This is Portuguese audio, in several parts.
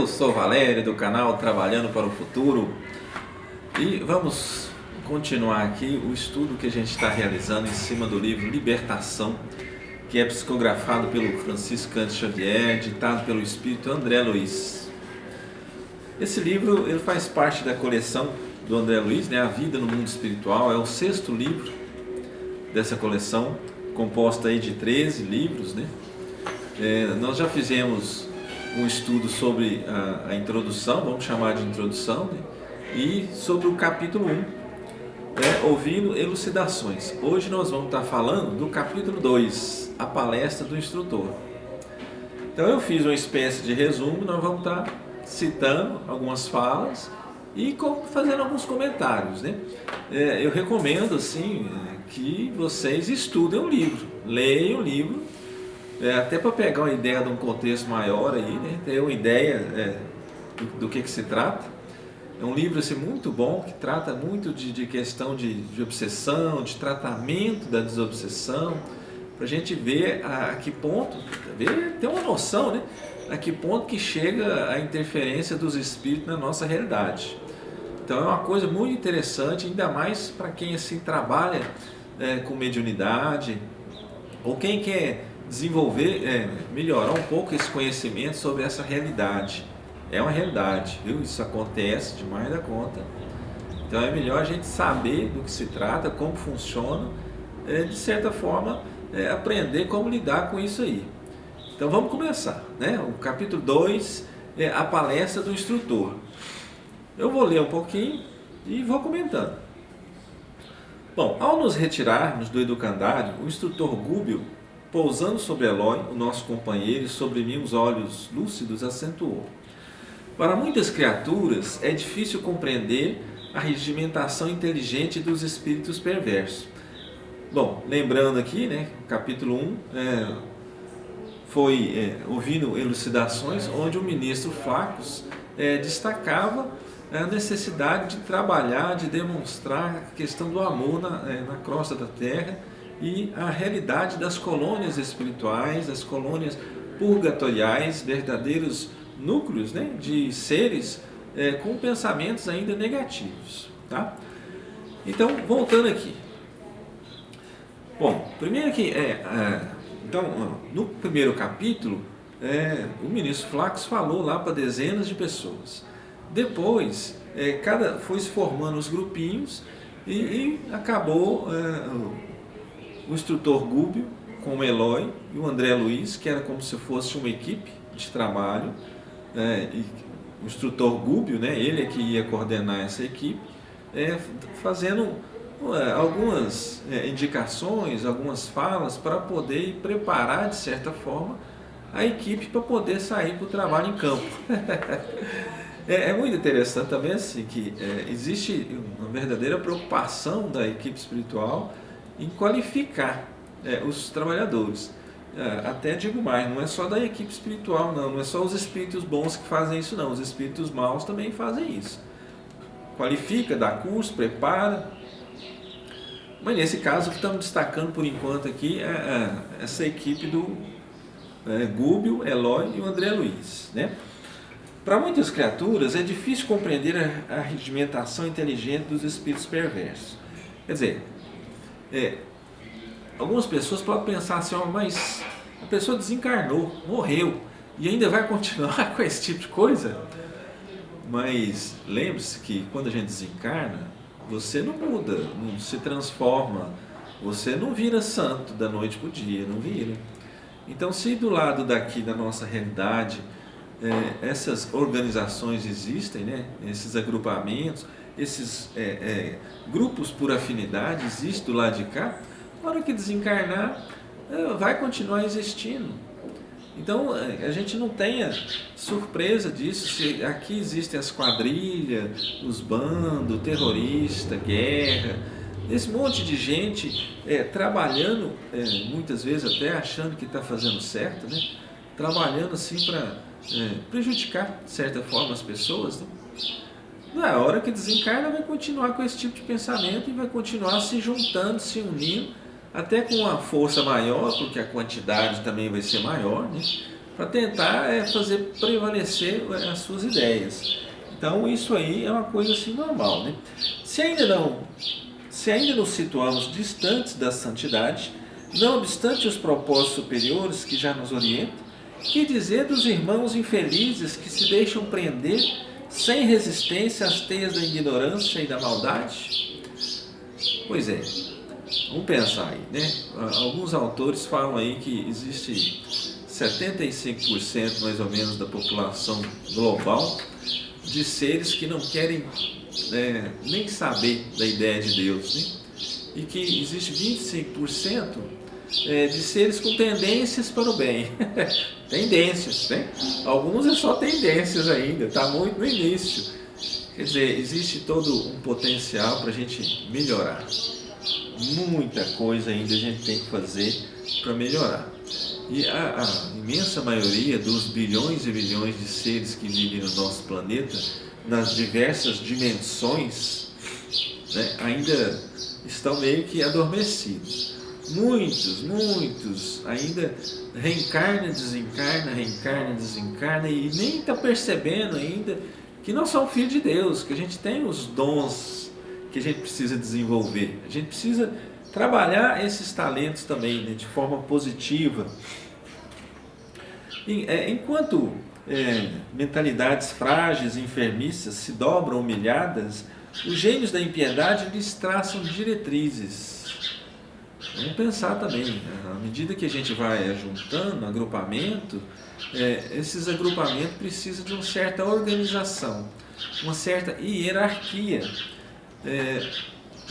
sou Valério do canal Trabalhando para o Futuro e vamos continuar aqui o estudo que a gente está realizando em cima do livro Libertação, que é psicografado pelo Francisco Cândido Xavier, ditado pelo espírito André Luiz. Esse livro ele faz parte da coleção do André Luiz, né? A Vida no Mundo Espiritual, é o 6º livro dessa coleção, composta aí de 13 livros, né? Nós já fizemos um estudo sobre a introdução, vamos chamar de introdução, né? E sobre o capítulo 1, ouvindo elucidações. Hoje nós vamos estar falando do capítulo 2, a palestra do instrutor. Então eu fiz uma espécie de resumo, nós vamos estar citando algumas falas e fazendo alguns comentários, né? Eu recomendo assim que vocês estudem o livro, leiam o livro, até para pegar uma ideia de um contexto maior aí, né? Ter uma ideia do que se trata. É um livro assim, muito bom, que trata muito de questão de obsessão, de tratamento da desobsessão, para a gente ver a que ponto, ter uma noção, né? A que ponto que chega a interferência dos espíritos na nossa realidade. Então é uma coisa muito interessante, ainda mais para quem assim trabalha com mediunidade, ou quem quer desenvolver, melhorar um pouco esse conhecimento sobre essa realidade. É uma realidade, viu? Isso acontece demais da conta. Então é melhor a gente saber do que se trata, como funciona, de certa forma aprender como lidar com isso aí. Então vamos começar, né? O capítulo 2 é a palestra do instrutor. Eu vou ler um pouquinho e vou comentando. Bom, ao nos retirarmos do educandário, o instrutor Gúbio, pousando sobre Eloy, o nosso companheiro, e sobre mim os olhos lúcidos, acentuou: para muitas criaturas é difícil compreender a regimentação inteligente dos espíritos perversos. Bom, lembrando aqui, né, capítulo 1, foi ouvindo elucidações, onde o ministro Flacos destacava a necessidade de trabalhar, de demonstrar a questão do amor na crosta da Terra e a realidade das colônias espirituais, das colônias purgatoriais, verdadeiros núcleos, né, de seres com pensamentos ainda negativos, tá? Então, voltando aqui. Bom, primeiro que então, no primeiro capítulo, o ministro Flacos falou lá para dezenas de pessoas. Depois, foi se formando os grupinhos e acabou o instrutor Gúbio com o Eloy e o André Luiz, que era como se fosse uma equipe de trabalho, e o instrutor Gúbio, né, ele é que ia coordenar essa equipe, fazendo algumas indicações, algumas falas para poder preparar de certa forma a equipe para poder sair para o trabalho em campo. É muito interessante também assim, que existe uma verdadeira preocupação da equipe espiritual em qualificar os trabalhadores. Até digo mais, não é só da equipe espiritual, não é só os espíritos bons que fazem isso, não. Os espíritos maus também fazem isso. Qualifica, dá curso, prepara. Mas nesse caso, o que estamos destacando por enquanto aqui é essa equipe do Gúbio, Eloy e o André Luiz, né? Para muitas criaturas é difícil compreender a regimentação inteligente dos espíritos perversos. Quer dizer, algumas pessoas podem pensar assim, mas a pessoa desencarnou, morreu, e ainda vai continuar com esse tipo de coisa? Mas lembre-se que quando a gente desencarna, você não muda, não se transforma, você não vira santo da noite para o dia, não vira. Então, se do lado daqui da nossa realidade, essas organizações existem, né? Esses agrupamentos, esses grupos por afinidade existem do lado de cá, na hora que desencarnar, vai continuar existindo. Então, a gente não tenha surpresa disso, se aqui existem as quadrilhas, os bandos, terrorista, guerra, esse monte de gente trabalhando, muitas vezes até achando que está fazendo certo, né? Trabalhando assim para prejudicar, de certa forma, as pessoas, né? Na hora que desencarna, vai continuar com esse tipo de pensamento e vai continuar se juntando, se unindo, até com uma força maior, porque a quantidade também vai ser maior, né? para tentar fazer prevalecer as suas ideias. Então isso aí é uma coisa assim normal, né? Se ainda nos situamos distantes da santidade, não obstante os propósitos superiores que já nos orientam, que dizer dos irmãos infelizes que se deixam prender sem resistência às teias da ignorância e da maldade? Pois é, vamos pensar aí, né? Alguns autores falam aí que existe 75% mais ou menos da população global de seres que não querem nem saber da ideia de Deus, né? E que existe 25% de seres com tendências para o bem. Tendências, né? Alguns é só tendências ainda, está muito no início. Quer dizer, existe todo um potencial para a gente melhorar. Muita coisa ainda a gente tem que fazer para melhorar. E a imensa maioria dos bilhões e bilhões de seres que vivem no nosso planeta, nas diversas dimensões, né, ainda estão meio que adormecidos. Muitos ainda reencarna, desencarna e nem está percebendo ainda que nós somos filhos de Deus, que a gente tem os dons que a gente precisa desenvolver. A gente precisa trabalhar esses talentos também, né, de forma positiva. Enquanto mentalidades frágeis e enfermiças se dobram humilhadas, os gênios da impiedade lhes traçam diretrizes. Vamos pensar também, né? À medida que a gente vai juntando agrupamento, esses agrupamentos precisam de uma certa organização, uma certa hierarquia.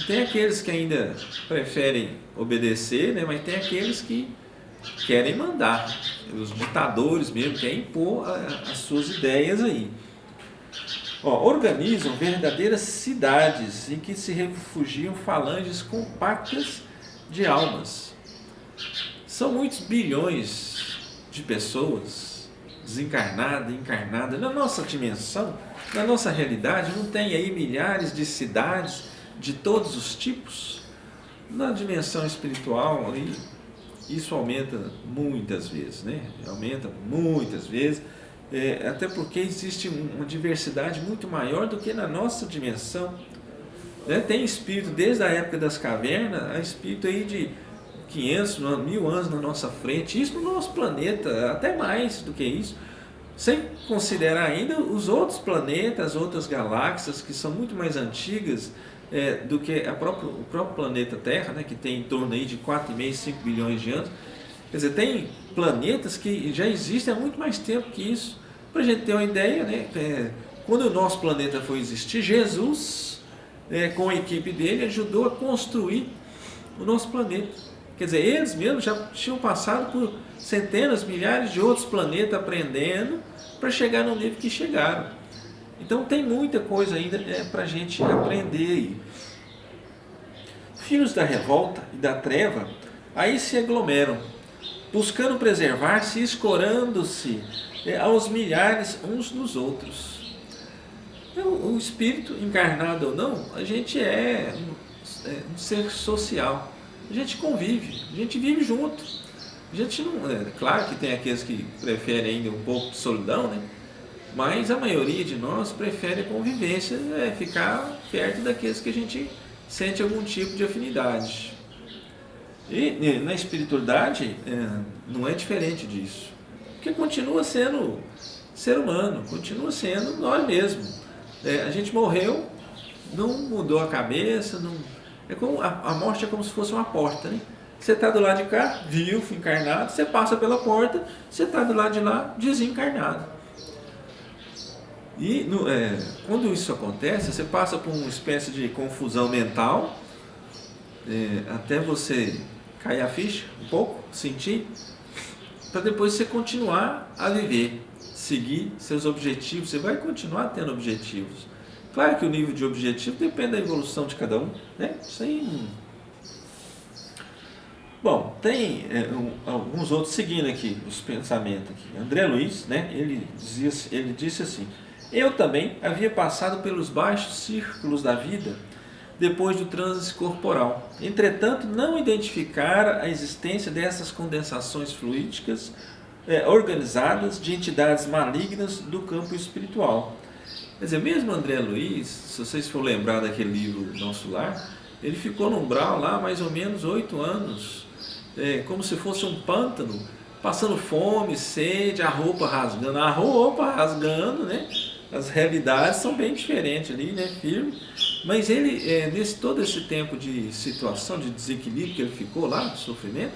Tem aqueles que ainda preferem obedecer, né? Mas tem aqueles que querem mandar, os ditadores mesmo, querem impor as suas ideias aí. Organizam verdadeiras cidades em que se refugiam falanges compactas de almas. São muitos bilhões de pessoas desencarnadas, encarnadas. Na nossa dimensão, na nossa realidade, não tem aí milhares de cidades de todos os tipos? Na dimensão espiritual, aí, isso aumenta muitas vezes, né? Aumenta muitas vezes, até porque existe uma diversidade muito maior do que na nossa dimensão. Tem espírito desde a época das cavernas, há espírito aí de 500, 1000 anos na nossa frente, isso no nosso planeta, até mais do que isso, sem considerar ainda os outros planetas, outras galáxias que são muito mais antigas do que o próprio planeta Terra, né, que tem em torno aí de 4,5, 5 bilhões de anos. Quer dizer, tem planetas que já existem há muito mais tempo que isso. Para a gente ter uma ideia, né, quando o nosso planeta foi existir, Jesus, com a equipe dele, ajudou a construir o nosso planeta. Quer dizer, eles mesmos já tinham passado por centenas, milhares de outros planetas aprendendo para chegar no nível que chegaram. Então tem muita coisa ainda para a gente aprender aí. Filhos da revolta e da treva aí se aglomeram, buscando preservar-se e escorando-se aos milhares uns nos outros. O espírito, encarnado ou não, a gente é um ser social. A gente convive, a gente vive junto. A gente não, claro que tem aqueles que preferem ainda um pouco de solidão, né? Mas a maioria de nós prefere a convivência, ficar perto daqueles que a gente sente algum tipo de afinidade. E na espiritualidade não é diferente disso. Porque continua sendo ser humano, continua sendo nós mesmos. A gente morreu, não mudou a cabeça, não... a morte é como se fosse uma porta, né? Você está do lado de cá, vivo, encarnado, você passa pela porta, você está do lado de lá, desencarnado. E quando isso acontece, você passa por uma espécie de confusão mental, até você cair a ficha um pouco, sentir, para depois você continuar a viver, seguir seus objetivos. Você vai continuar tendo objetivos. Claro que o nível de objetivo depende da evolução de cada um, né? Isso aí. Bom, tem alguns outros seguindo aqui os pensamentos aqui. André Luiz, né? Ele disse assim: eu também havia passado pelos baixos círculos da vida depois do trânsito corporal. Entretanto, não identificara a existência dessas condensações fluídicas organizadas de entidades malignas do campo espiritual. Quer dizer, mesmo André Luiz, se vocês for lembrar daquele livro Nosso Lar, ele ficou no umbral lá mais ou menos 8 anos, como se fosse um pântano, passando fome, sede, a roupa rasgando, né? As realidades são bem diferentes ali, né? Firme. Mas ele, todo esse tempo de situação, de desequilíbrio que ele ficou lá, de sofrimento,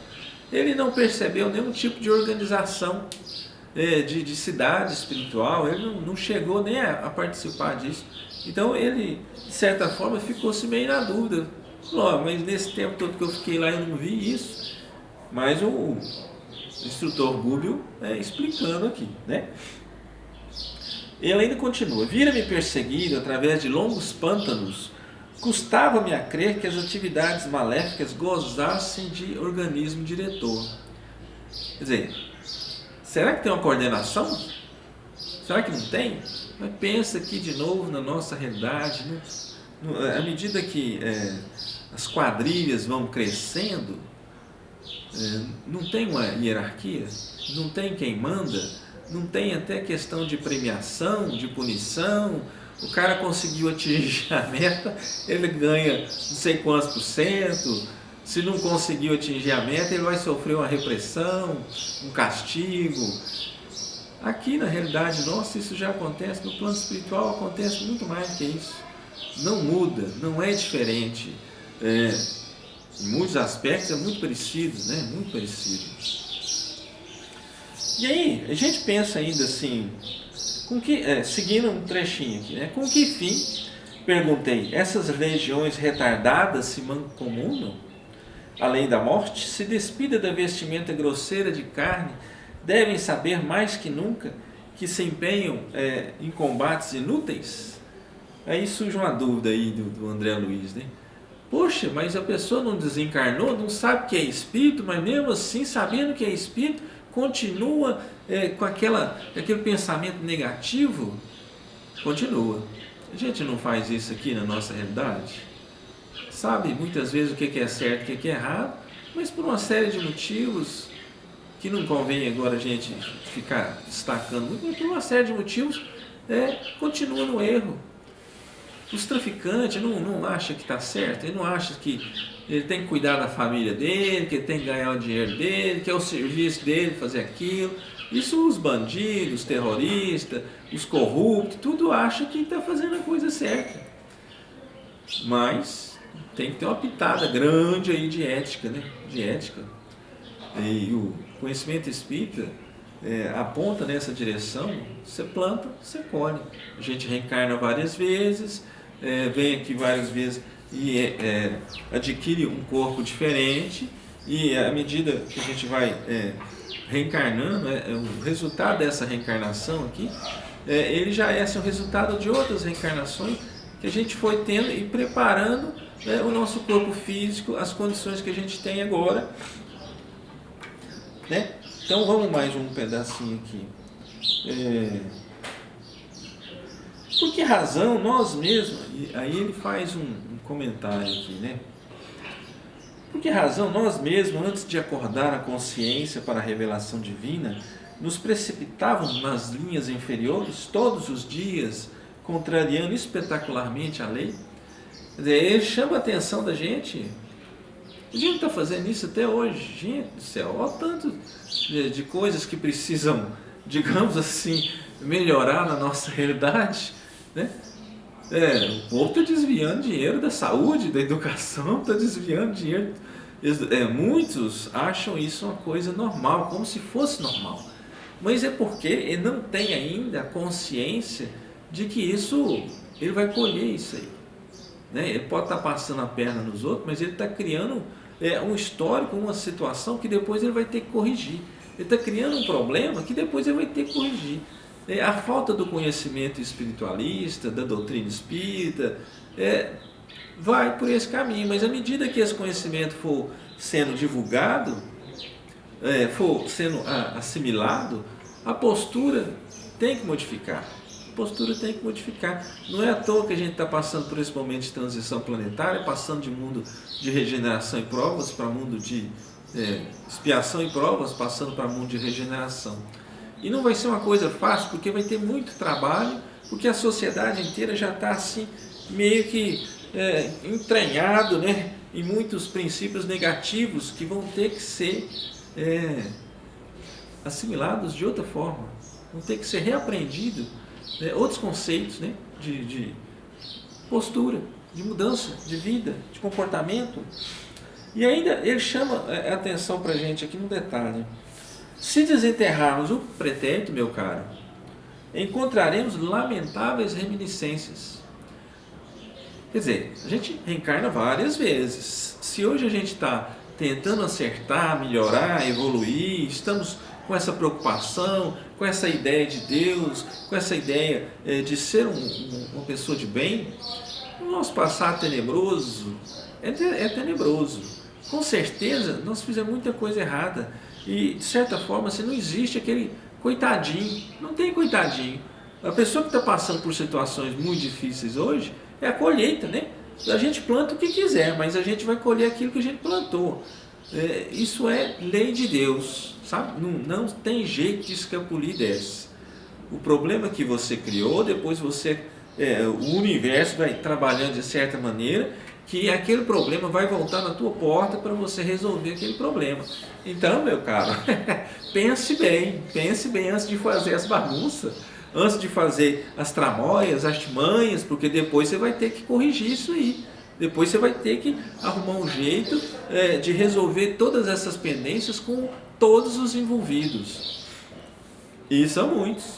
ele não percebeu nenhum tipo de organização de cidade espiritual, ele não chegou nem a participar disso. Então ele, de certa forma, ficou-se meio na dúvida. Falou, mas nesse tempo todo que eu fiquei lá eu não vi isso. Mas o instrutor Gubbio explicando aqui, né? Ele ainda continua: vira-me perseguido através de longos pântanos, custava-me a crer que as atividades maléficas gozassem de organismo diretor. Quer dizer, será que tem uma coordenação? Será que não tem? Mas pensa aqui de novo na nossa realidade, né? À medida que as quadrilhas vão crescendo, não tem uma hierarquia, não tem quem manda, não tem até questão de premiação, de punição. O cara conseguiu atingir a meta, ele ganha não sei quantos %. Se não conseguiu atingir a meta, ele vai sofrer uma repressão, um castigo. Aqui na realidade nossa isso já acontece, no plano espiritual acontece muito mais que isso. Não muda, não é diferente. Em muitos aspectos é muito parecido, né? Muito parecido. E aí, a gente pensa ainda assim, seguindo um trechinho aqui, né? Com que fim, perguntei, essas legiões retardadas se mancomunam? Além da morte, se despida da vestimenta grosseira de carne, devem saber mais que nunca que se empenham em combates inúteis? Aí surge uma dúvida aí do André Luiz, né? Poxa, mas a pessoa não desencarnou, não sabe que é espírito, mas mesmo assim, sabendo que é espírito, continua com aquele pensamento negativo? Continua. A gente não faz isso aqui na nossa realidade? Sabe muitas vezes o que é certo e o que é errado, mas por uma série de motivos que não convém agora a gente ficar destacando muito, mas por uma série de motivos continua no erro. Os traficantes não acham que está certo, ele não acha que ele tem que cuidar da família dele, que ele tem que ganhar o dinheiro dele, que é o serviço dele fazer aquilo. Isso os bandidos, os terroristas, os corruptos, tudo acha que está fazendo a coisa certa. Mas tem que ter uma pitada grande aí de ética, né? De ética. E o conhecimento espírita aponta nessa direção. Você planta, você colhe. A gente reencarna várias vezes, vem aqui várias vezes e adquire um corpo diferente, e à medida que a gente vai reencarnando, o resultado dessa reencarnação aqui, ele já é o resultado de outras reencarnações que a gente foi tendo e preparando o nosso corpo físico, as condições que a gente tem agora, né? Então vamos mais um pedacinho aqui. Por que razão nós mesmos, aí ele faz um comentário aqui, né? Por que razão nós mesmos, antes de acordar a consciência para a revelação divina, nos precipitávamos nas linhas inferiores todos os dias, contrariando espetacularmente a lei? Quer dizer, ele chama a atenção da gente. A gente está fazendo isso até hoje. Gente do céu, olha o tanto de coisas que precisam, digamos assim, melhorar na nossa realidade, né? O povo está desviando dinheiro da saúde, da educação, está desviando dinheiro. Muitos acham isso uma coisa normal, como se fosse normal. Mas é porque ele não tem ainda a consciência de que isso, ele vai colher isso aí, né? Ele pode estar passando a perna nos outros, mas ele está criando um histórico, uma situação que depois ele vai ter que corrigir. Ele está criando um problema que depois ele vai ter que corrigir. A falta do conhecimento espiritualista, da doutrina espírita, vai por esse caminho. Mas à medida que esse conhecimento for sendo divulgado, for sendo assimilado, a postura tem que modificar. A postura tem que modificar. Não é à toa que a gente está passando por esse momento de transição planetária, passando de mundo de regeneração e provas para mundo de expiação e provas, passando para o mundo de regeneração. E não vai ser uma coisa fácil, porque vai ter muito trabalho, porque a sociedade inteira já está assim, meio que entranhado, né, em muitos princípios negativos que vão ter que ser assimilados de outra forma, vão ter que ser reaprendidos, outros conceitos, né, de postura, de mudança de vida, de comportamento. E ainda ele chama a atenção para a gente aqui no detalhe: se desenterrarmos o pretérito, meu caro, encontraremos lamentáveis reminiscências. Quer dizer, a gente reencarna várias vezes. Se hoje a gente está tentando acertar, melhorar, evoluir, estamos com essa preocupação, com essa ideia de Deus, com essa ideia de ser uma pessoa de bem, o nosso passado tenebroso é tenebroso. Com certeza nós fizemos muita coisa errada. E de certa forma assim, não existe aquele coitadinho, não tem coitadinho. A pessoa que está passando por situações muito difíceis hoje é a colheita, né? A gente planta o que quiser, mas a gente vai colher aquilo que a gente plantou. Isso é lei de Deus, sabe? Não tem jeito de escapulir dessa. O problema que você criou, depois o universo vai trabalhando de certa maneira, que aquele problema vai voltar na tua porta para você resolver aquele problema. Então, meu caro, pense bem antes de fazer as bagunças, antes de fazer as tramóias, as artimanhas, porque depois você vai ter que corrigir isso aí. Depois você vai ter que arrumar um jeito de resolver todas essas pendências com todos os envolvidos. E são muitos.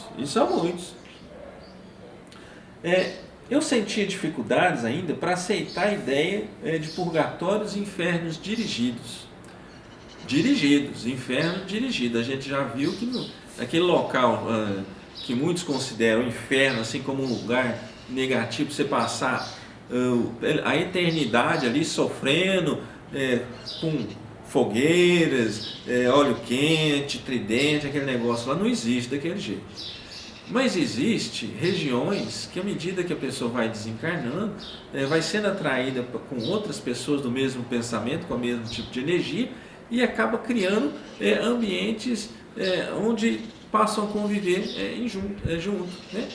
Eu sentia dificuldades ainda para aceitar a ideia de purgatórios e infernos dirigidos. Inferno dirigido. A gente já viu que aquele local que muitos consideram inferno, assim como um lugar negativo para você passar a eternidade ali sofrendo, com fogueiras, óleo quente, tridente, aquele negócio lá, não existe daquele jeito. Mas existe regiões que, à medida que a pessoa vai desencarnando, vai sendo atraída com outras pessoas do mesmo pensamento, com o mesmo tipo de energia, e acaba criando ambientes onde passam a conviver junto, né?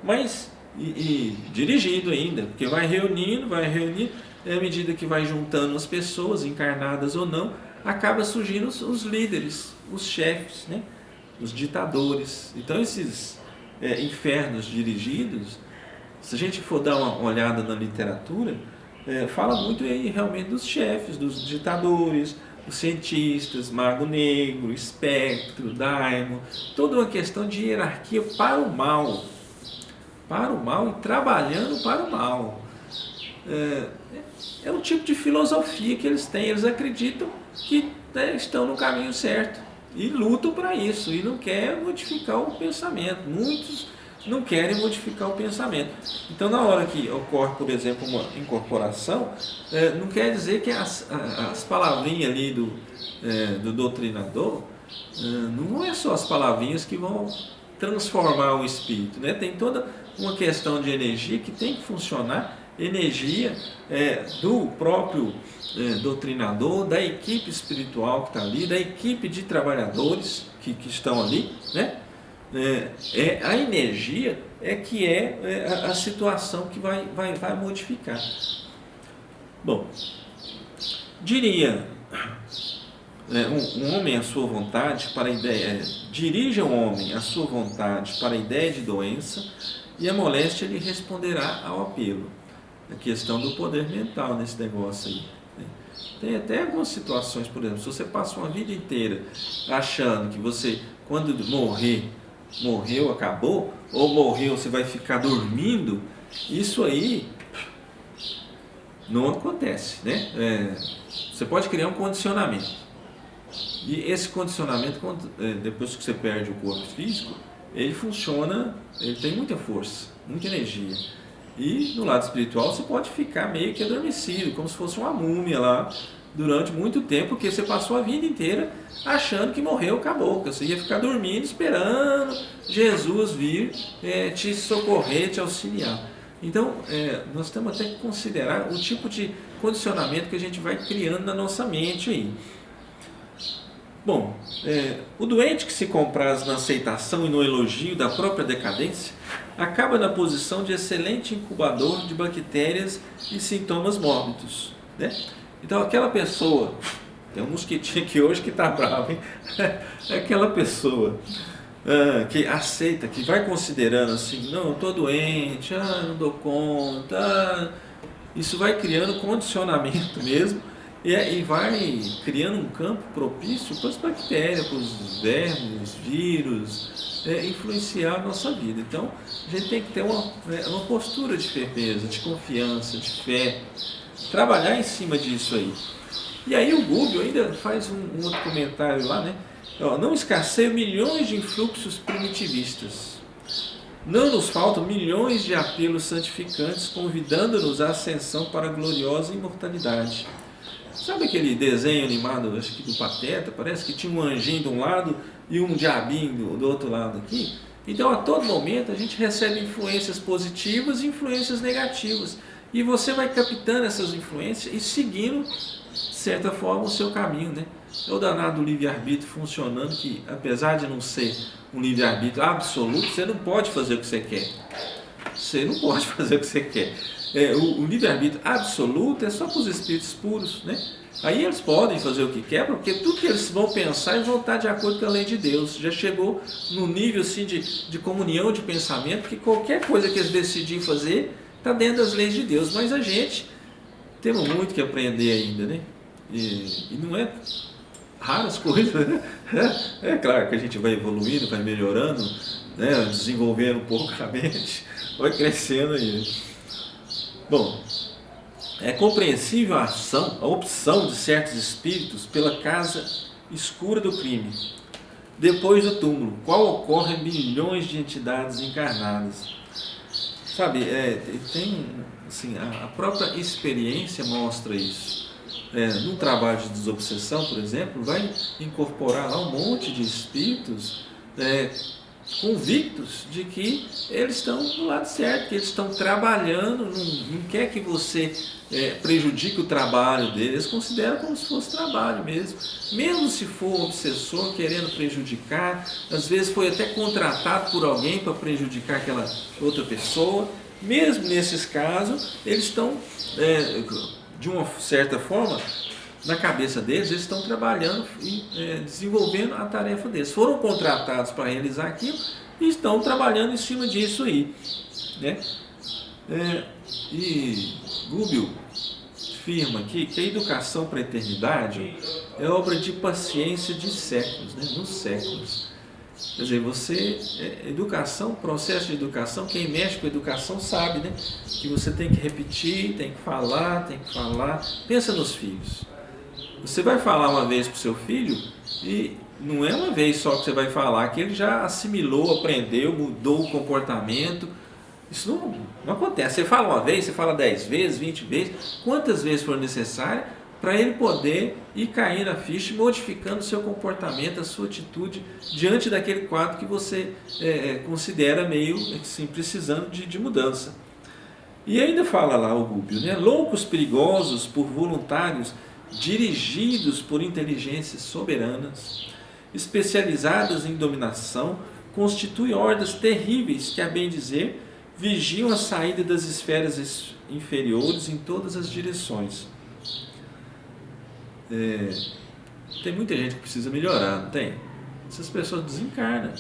Mas dirigido ainda, porque vai reunindo, à medida que vai juntando as pessoas, encarnadas ou não, acaba surgindo os líderes, os chefes, né? Os ditadores. Então esses infernos dirigidos, se a gente for dar uma olhada na literatura, fala muito aí realmente dos chefes, dos ditadores, os cientistas, mago negro, espectro, daimon, toda uma questão de hierarquia para o mal e trabalhando para o mal. É um tipo de filosofia que eles têm. Eles acreditam que estão no caminho certo e lutam para isso, e não querem modificar o pensamento. Muitos não querem modificar o pensamento. Então, na hora que ocorre, por exemplo, uma incorporação, não quer dizer que as palavrinhas ali do doutrinador, não é só as palavrinhas que vão transformar o espírito, né? Tem toda uma questão de energia que tem que funcionar, energia do próprio doutrinador, da equipe espiritual que está ali, da equipe de trabalhadores que estão ali, né? A energia que a situação que vai modificar. Bom, diria um homem à sua vontade para a ideia, dirija o homem à sua vontade para a ideia de doença, e a moléstia lhe responderá ao apelo. A questão do poder mental nesse negócio aí. Tem até algumas situações, por exemplo, se você passa uma vida inteira achando que você, quando morreu, acabou, ou morreu, você vai ficar dormindo, isso aí não acontece, né? Você pode criar um condicionamento. E esse condicionamento, depois que você perde o corpo físico, ele funciona, ele tem muita força, muita energia. E no lado espiritual você pode ficar meio que adormecido, como se fosse uma múmia lá, durante muito tempo, porque você passou a vida inteira achando que morreu, acabou, que você ia ficar dormindo, esperando Jesus vir te socorrer, te auxiliar. Então, nós temos até que considerar o tipo de condicionamento que a gente vai criando na nossa mente aí. Bom, o doente que se compraz na aceitação e no elogio da própria decadência acaba na posição de excelente incubador de bactérias e sintomas mórbidos, né? Então aquela pessoa, tem um mosquitinho aqui hoje que está bravo, hein? Aquela pessoa que aceita, que vai considerando assim, não, estou doente, não dou conta, isso vai criando condicionamento mesmo. E vai criando um campo propício para as bactérias, para os vermes, vírus, influenciar a nossa vida. Então, a gente tem que ter uma postura de firmeza, de confiança, de fé, trabalhar em cima disso aí. E aí o Google ainda faz um outro comentário lá, né? Não escasseiam milhões de influxos primitivistas. Não nos faltam milhões de apelos santificantes, convidando-nos à ascensão para a gloriosa imortalidade. Sabe aquele desenho animado, acho que do Pateta? Parece que tinha um anjinho de um lado e um diabinho do outro lado aqui. Então, a todo momento, a gente recebe influências positivas e influências negativas. E você vai captando essas influências e seguindo, de certa forma, o seu caminho, né? É o danado livre-arbítrio funcionando, que apesar de não ser um livre-arbítrio absoluto, você não pode fazer o que você quer. Você não pode fazer o que você quer. O livre-arbítrio absoluto é só para os espíritos puros, né? Aí eles podem fazer o que querem, porque tudo que eles vão pensar, eles vão estar de acordo com a lei de Deus. Já chegou no nível assim, de comunhão de pensamento, que qualquer coisa que eles decidirem fazer está dentro das leis de Deus. Mas a gente temos muito que aprender ainda, né? E não é raras coisas, né? É claro que a gente vai evoluindo, vai melhorando, né? Desenvolvendo um pouco a mente, vai crescendo aí. Bom, é compreensível a opção de certos espíritos pela casa escura do crime, depois do túmulo, qual ocorre em milhões de entidades encarnadas. Sabe, tem, assim, a própria experiência mostra isso. Num trabalho de desobsessão, por exemplo, vai incorporar lá um monte de espíritos convictos de que eles estão do lado certo, que eles estão trabalhando, não quer que você prejudique o trabalho deles, eles consideram como se fosse trabalho mesmo se for um obsessor querendo prejudicar, às vezes foi até contratado por alguém para prejudicar aquela outra pessoa, mesmo nesses casos, eles estão, de uma certa forma, na cabeça deles, eles estão trabalhando e desenvolvendo a tarefa deles. Foram contratados para realizar aquilo e estão trabalhando em cima disso aí, né? E Gubbio afirma aqui que a educação para a eternidade é obra de paciência de séculos, né? Nos séculos. Quer dizer, educação, processo de educação, quem mexe com a educação sabe, né? Que você tem que repetir, tem que falar. Pensa nos filhos. Você vai falar uma vez para o seu filho e não é uma vez só que você vai falar, que ele já assimilou, aprendeu, mudou o comportamento. Isso não acontece. Você fala uma vez, você fala 10 vezes, 20 vezes, quantas vezes for necessário para ele poder ir caindo a ficha, modificando o seu comportamento, a sua atitude diante daquele quadro que você considera meio assim, precisando de mudança. E ainda fala lá o Gubbio, né? Loucos perigosos por voluntários dirigidos por inteligências soberanas, especializadas em dominação, constituem hordas terríveis que, a bem dizer, vigiam a saída das esferas inferiores em todas as direções. Tem muita gente que precisa melhorar, não tem? Essas pessoas desencarnam.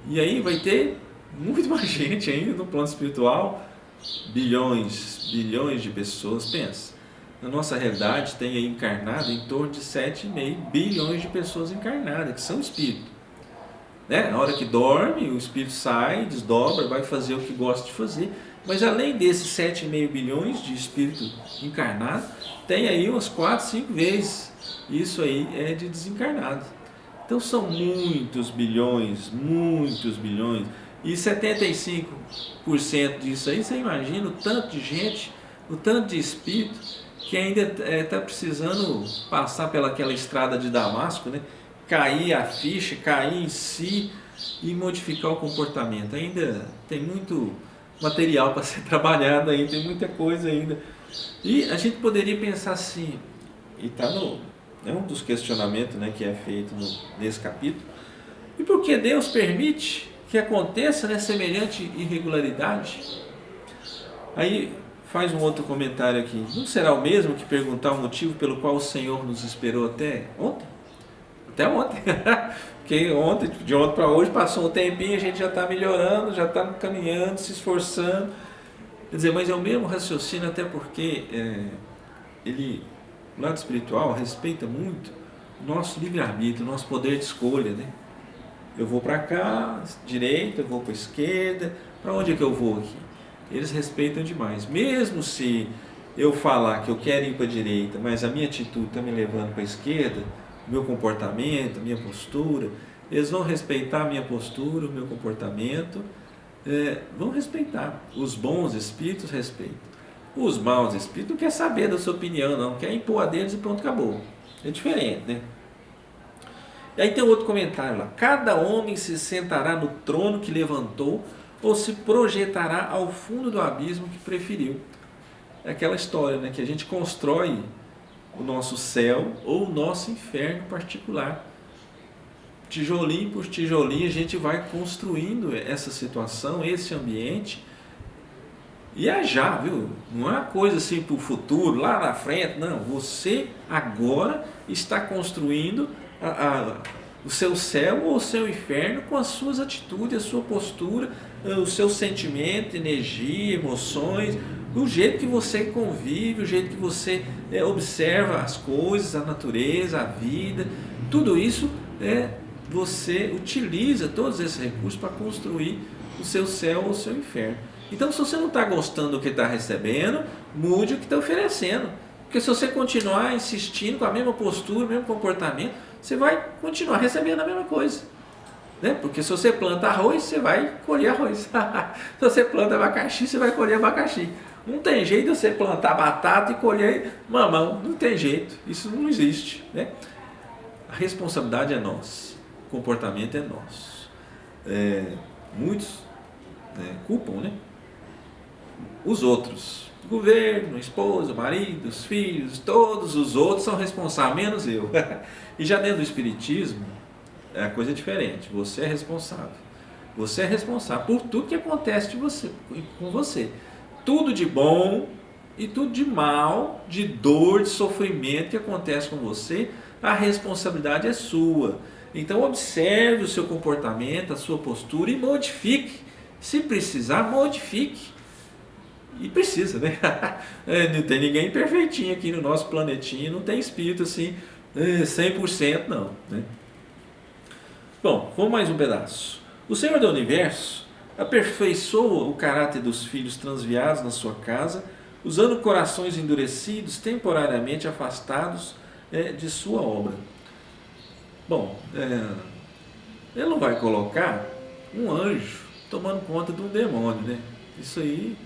E aí vai ter muito mais gente ainda no plano espiritual, bilhões de pessoas, pensa. Na nossa realidade tem aí encarnado em torno de 7,5 bilhões de pessoas encarnadas, que são espíritos. Na hora que dorme, o espírito sai, desdobra, vai fazer o que gosta de fazer. Mas além desses 7,5 bilhões de espíritos encarnados, tem aí umas 4, 5 vezes isso aí é de desencarnado. Então são muitos bilhões. E 75% disso aí, você imagina o tanto de gente, o tanto de espírito que ainda está precisando passar pelaquela estrada de Damasco, né? Cair a ficha, cair em si e modificar o comportamento. Ainda tem muito material para ser trabalhado ainda, tem muita coisa ainda. E a gente poderia pensar assim, e está É um dos questionamentos, né, que é feito nesse capítulo. E por que Deus permite que aconteça, né, semelhante irregularidade? Aí faz um outro comentário aqui. Não será o mesmo que perguntar o motivo pelo qual o Senhor nos esperou até ontem? Até ontem. Porque ontem, de ontem para hoje, passou um tempinho, a gente já está melhorando, já está caminhando, se esforçando. Quer dizer, mas é o mesmo raciocínio, até porque ele, o lado espiritual, respeita muito o nosso livre-arbítrio, o nosso poder de escolha, né? Eu vou para cá, direita, eu vou para a esquerda, para onde é que eu vou aqui? Eles respeitam demais. Mesmo se eu falar que eu quero ir para a direita, mas a minha atitude está me levando para a esquerda, meu comportamento, minha postura, eles vão respeitar a minha postura, o meu comportamento, vão respeitar. Os bons espíritos respeitam. Os maus espíritos não querem saber da sua opinião, não, quer impor a deles e pronto, acabou. É diferente, né? E aí tem outro comentário lá. Cada homem se sentará no trono que levantou ou se projetará ao fundo do abismo que preferiu. É aquela história, né, que a gente constrói o nosso céu ou o nosso inferno particular. Tijolinho por tijolinho a gente vai construindo essa situação, esse ambiente. E é já, viu? Não é uma coisa assim para o futuro, lá na frente, não. Você agora está construindo o seu céu ou o seu inferno com as suas atitudes, a sua postura, o seu sentimento, energia, emoções, o jeito que você convive, o jeito que você observa as coisas, a natureza, a vida. Tudo isso você utiliza todos esses recursos para construir o seu céu ou o seu inferno. Então, se você não está gostando do que está recebendo, mude o que está oferecendo. Porque se você continuar insistindo com a mesma postura, o mesmo comportamento, você vai continuar recebendo a mesma coisa. Né? Porque se você planta arroz, você vai colher arroz. Se você planta abacaxi, você vai colher abacaxi. Não tem jeito de você plantar batata e colher mamão. Não tem jeito. Isso não existe. Né? A responsabilidade é nossa. O comportamento é nosso. Muitos culpam, né? Os outros, o governo, a esposa, o marido, os filhos, todos os outros são responsáveis, menos eu. E já dentro do espiritismo, a coisa é diferente. Você é responsável. Você é responsável por tudo que acontece com você. Tudo de bom e tudo de mal, de dor, de sofrimento que acontece com você, a responsabilidade é sua. Então observe o seu comportamento, a sua postura e modifique. Se precisar, modifique. E precisa, né? Não tem ninguém perfeitinho aqui no nosso planetinha, não tem espírito assim 100% não, né? Bom, vamos mais um pedaço. O Senhor do Universo aperfeiçoa o caráter dos filhos transviados na sua casa, usando corações endurecidos, temporariamente afastados de sua obra. Bom, ele não vai colocar um anjo tomando conta de um demônio, né? Isso aí,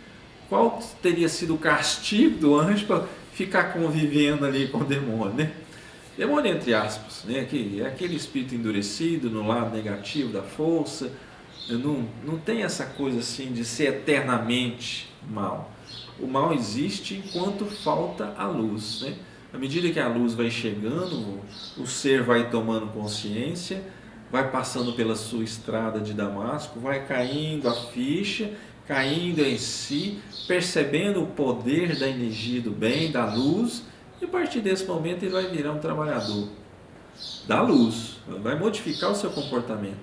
qual teria sido o castigo do anjo para ficar convivendo ali com o demônio, né? Demônio entre aspas, né? Que é aquele espírito endurecido no lado negativo da força, não tem essa coisa assim de ser eternamente mal. O mal existe enquanto falta a luz, né? À medida que a luz vai chegando, o ser vai tomando consciência, vai passando pela sua estrada de Damasco, vai caindo a ficha, caindo em si, percebendo o poder da energia do bem, da luz, e a partir desse momento ele vai virar um trabalhador da luz, vai modificar o seu comportamento.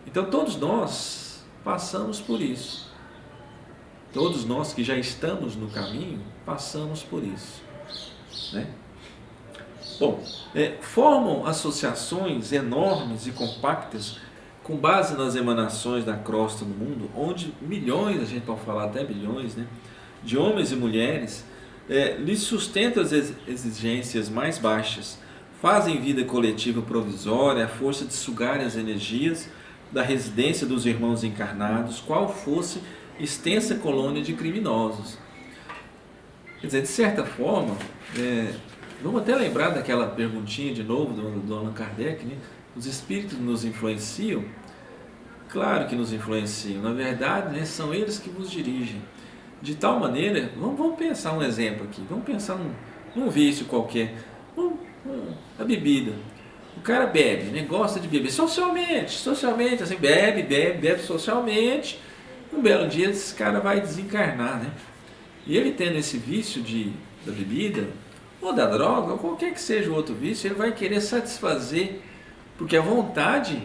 Então todos nós passamos por isso. Todos nós que já estamos no caminho, passamos por isso, né? Bom, formam associações enormes e compactas com base nas emanações da crosta do mundo, onde milhões, a gente pode falar até bilhões, né, de homens e mulheres lhes sustentam as exigências mais baixas, fazem vida coletiva provisória à força de sugar as energias da residência dos irmãos encarnados, qual fosse extensa colônia de criminosos. Quer dizer, de certa forma, vamos até lembrar daquela perguntinha de novo do Allan Kardec, né? Os espíritos nos influenciam? Claro que nos influenciam. Na verdade, né, são eles que vos dirigem. De tal maneira, vamos pensar um exemplo aqui. Vamos pensar num vício qualquer. Vamos a bebida. O cara bebe, né? Gosta de beber socialmente, assim, bebe socialmente. Um belo dia esse cara vai desencarnar, né? E ele tendo esse vício da bebida, ou da droga, ou qualquer que seja o outro vício, ele vai querer satisfazer, porque a vontade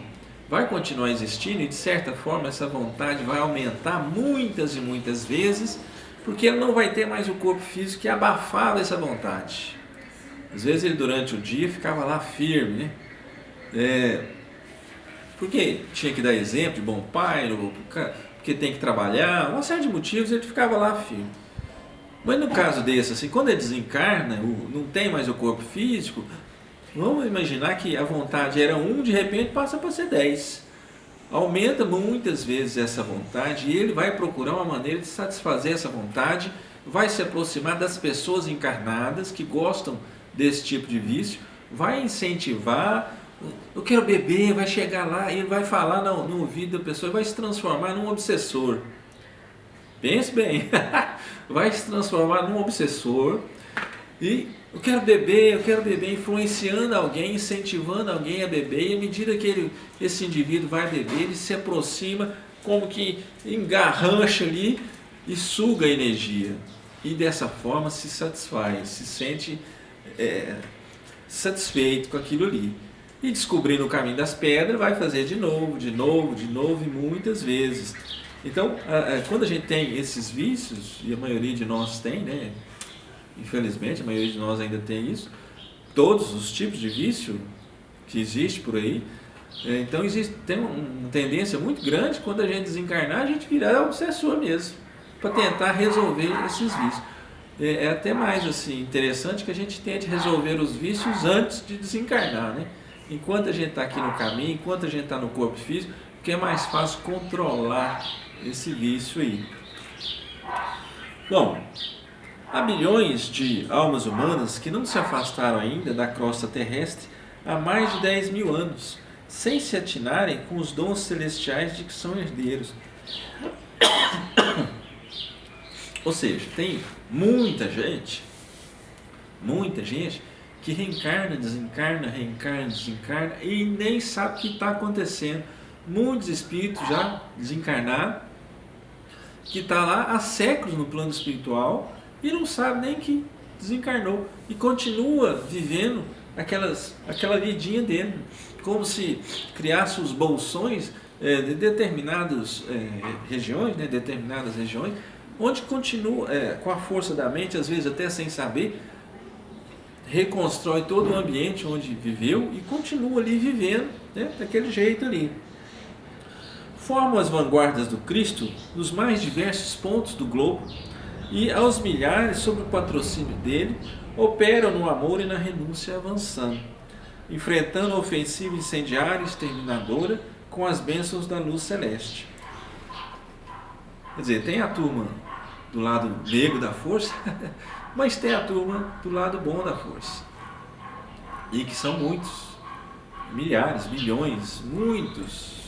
vai continuar existindo e de certa forma essa vontade vai aumentar muitas e muitas vezes, porque ele não vai ter mais o corpo físico que abafava essa vontade. Às vezes ele durante o dia ficava lá firme, né? Porque tinha que dar exemplo de bom pai, porque tem que trabalhar, uma série de motivos, ele ficava lá firme. Mas no caso desse, assim, quando ele desencarna, não tem mais o corpo físico, vamos imaginar que a vontade era 1, de repente passa para ser 10. Aumenta muitas vezes essa vontade e ele vai procurar uma maneira de satisfazer essa vontade, vai se aproximar das pessoas encarnadas que gostam desse tipo de vício, vai incentivar, eu quero beber, vai chegar lá e ele vai falar no ouvido da pessoa e vai se transformar num obsessor. Pense bem, vai se transformar num obsessor e eu quero beber, influenciando alguém, incentivando alguém a beber, e à medida que esse indivíduo vai beber, ele se aproxima, como que engarrancha ali e suga a energia. E dessa forma se satisfaz, se sente satisfeito com aquilo ali. E descobrindo o caminho das pedras, vai fazer de novo e muitas vezes. Então, quando a gente tem esses vícios, e a maioria de nós tem, né? Infelizmente, a maioria de nós ainda tem isso, todos os tipos de vício que existe por aí. Então, tem uma tendência muito grande, quando a gente desencarnar, a gente virar obsessor mesmo, para tentar resolver esses vícios. É até mais assim, interessante que a gente tente resolver os vícios antes de desencarnar, né? Enquanto a gente está aqui no caminho, enquanto a gente está no corpo físico, porque é mais fácil controlar esse vício aí. Bom, há bilhões de almas humanas que não se afastaram ainda da crosta terrestre há mais de 10 mil anos, sem se atinarem com os dons celestiais de que são herdeiros. Ou seja, tem muita gente que reencarna, desencarna e nem sabe o que está acontecendo. Muitos espíritos já desencarnaram, que está lá há séculos no plano espiritual e não sabe nem que desencarnou e continua vivendo aquela vidinha dele, como se criasse os bolsões de determinadas regiões, onde continua com a força da mente, às vezes até sem saber, reconstrói todo o ambiente onde viveu e continua ali vivendo, né, daquele jeito ali. Formam as vanguardas do Cristo nos mais diversos pontos do globo e, aos milhares, sob o patrocínio dele, operam no amor e na renúncia avançando, enfrentando a ofensiva incendiária e exterminadora com as bênçãos da luz celeste. Quer dizer, tem a turma do lado negro da força, mas tem a turma do lado bom da força. E que são muitos, milhares, milhões, muitos.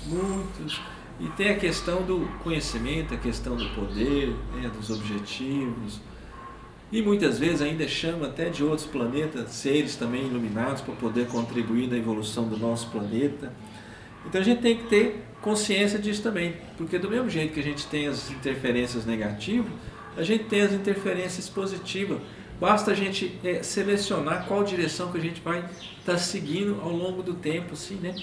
E tem a questão do conhecimento, a questão do poder, né, dos objetivos. E muitas vezes ainda chama até de outros planetas, seres também iluminados, para poder contribuir na evolução do nosso planeta. Então a gente tem que ter consciência disso também, porque do mesmo jeito que a gente tem as interferências negativas, a gente tem as interferências positivas. Basta a gente selecionar qual direção que a gente vai estar seguindo ao longo do tempo, assim, né?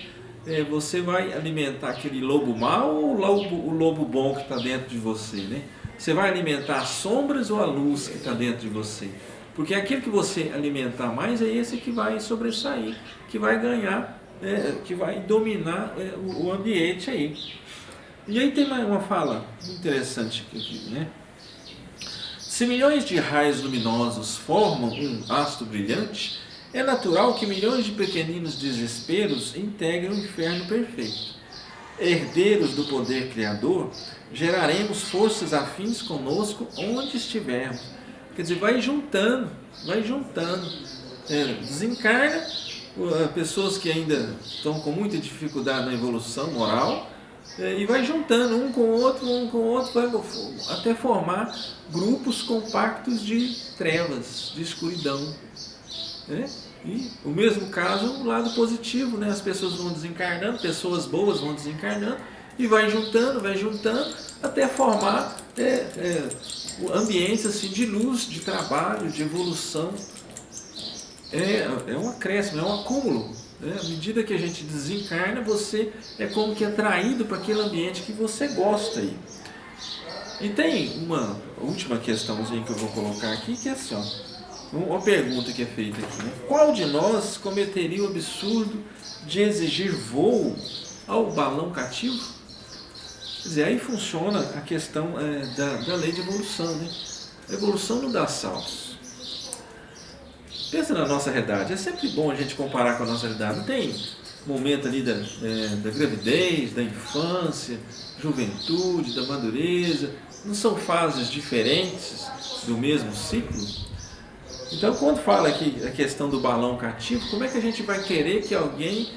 Você vai alimentar aquele lobo mau ou o lobo bom que está dentro de você, né? Você vai alimentar as sombras ou a luz que está dentro de você? Porque aquilo que você alimentar mais é esse que vai sobressair, que vai ganhar, que vai dominar o ambiente aí. E aí tem uma fala interessante aqui, né? Se milhões de raios luminosos formam um astro brilhante, é natural que milhões de pequeninos desesperos integrem o inferno perfeito. Herdeiros do poder criador, geraremos forças afins conosco onde estivermos. Quer dizer, vai juntando. Desencarna pessoas que ainda estão com muita dificuldade na evolução moral, e vai juntando um com o outro, vai até formar grupos compactos de trevas, de escuridão. E o mesmo caso, o lado positivo, né? As pessoas vão desencarnando, pessoas boas vão desencarnando e vai juntando, até formar ambientes assim, de luz, de trabalho, de evolução. É um acréscimo, é um acúmulo. Né? À medida que a gente desencarna, você é como que atraído para aquele ambiente que você gosta aí. E tem uma última questãozinha que eu vou colocar aqui, que é assim, ó, uma pergunta que é feita aqui, né? Qual de nós cometeria o absurdo de exigir voo ao balão cativo? Quer dizer, aí funciona a questão da lei de evolução, né? A evolução não dá saltos. Pensa na nossa realidade, é sempre bom a gente comparar com a nossa realidade. Não tem momento ali da gravidez, da infância, juventude, da madureza, não são fases diferentes do mesmo ciclo? Então, quando fala aqui a questão do balão cativo, como é que a gente vai querer que alguém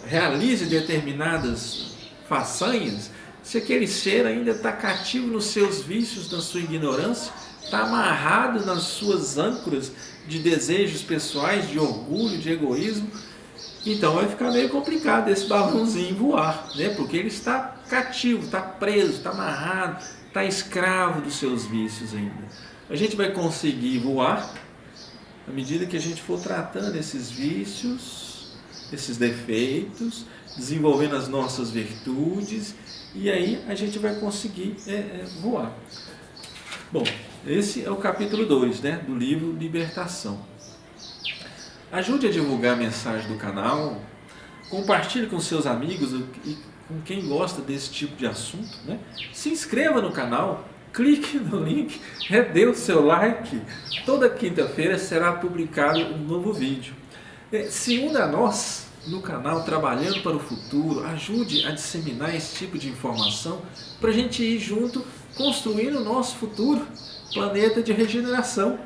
realize determinadas façanhas se aquele ser ainda está cativo nos seus vícios, na sua ignorância, está amarrado nas suas âncoras de desejos pessoais, de orgulho, de egoísmo? Então vai ficar meio complicado esse balãozinho voar, né? Porque ele está cativo, está preso, está amarrado, está escravo dos seus vícios ainda. A gente vai conseguir voar à medida que a gente for tratando esses vícios, esses defeitos, desenvolvendo as nossas virtudes, e aí a gente vai conseguir voar. Bom, esse é o capítulo 2, né, do livro Libertação. Ajude a divulgar a mensagem do canal, compartilhe com seus amigos e com quem gosta desse tipo de assunto, né? Se inscreva no canal, clique no link, dê o seu like. Toda quinta-feira será publicado um novo vídeo. Se una a nós no canal Trabalhando para o Futuro, ajude a disseminar esse tipo de informação para a gente ir junto construindo o nosso futuro planeta de regeneração.